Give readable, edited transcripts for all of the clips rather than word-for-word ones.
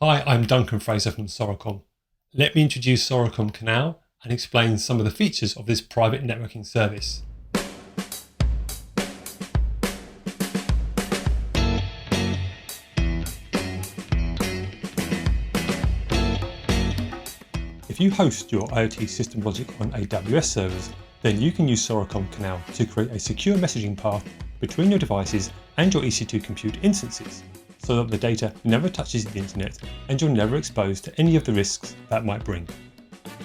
Hi, I'm Duncan Fraser from Soracom. Let me introduce Soracom Canal and explain some of the features of this private networking service. If you host your IoT system logic on AWS servers, then you can use Soracom Canal to create a secure messaging path between your devices and your EC2 compute instances, so that the data never touches the internet and you're never exposed to any of the risks that might bring.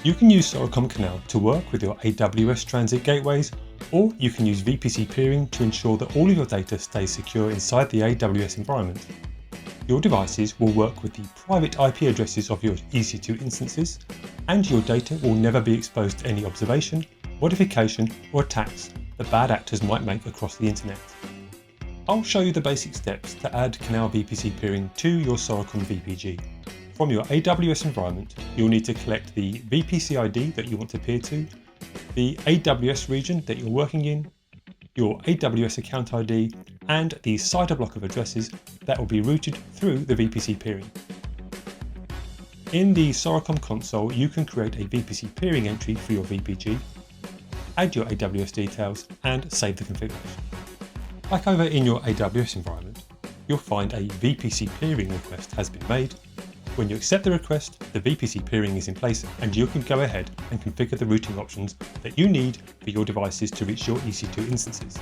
You can use Soracom Canal to work with your AWS transit gateways, or you can use VPC peering to ensure that all of your data stays secure inside the AWS environment. Your devices will work with the private IP addresses of your EC2 instances, and your data will never be exposed to any observation, modification, or attacks that bad actors might make across the internet. I'll show you the basic steps to add Canal VPC peering to your Soracom VPG. From your AWS environment, you'll need to collect the VPC ID that you want to peer to, the AWS region that you're working in, your AWS account ID, and the CIDR block of addresses that will be routed through the VPC peering. In the Soracom console, you can create a VPC peering entry for your VPG, add your AWS details, and save the configuration. Like over in your AWS environment, you'll find a VPC peering request has been made. When you accept the request, the VPC peering is in place and you can go ahead and configure the routing options that you need for your devices to reach your EC2 instances.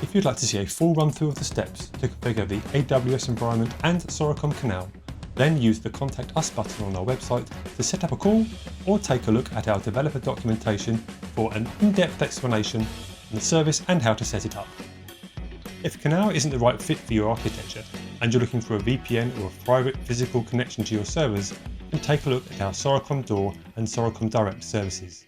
If you'd like to see a full run through of the steps to configure the AWS environment and Soracom Canal, then use the Contact Us button on our website to set up a call or take a look at our developer documentation for an in-depth explanation on the service and how to set it up. If Canal isn't the right fit for your architecture and you're looking for a VPN or a private physical connection to your servers, then take a look at our Soracom Door and Soracom Direct services.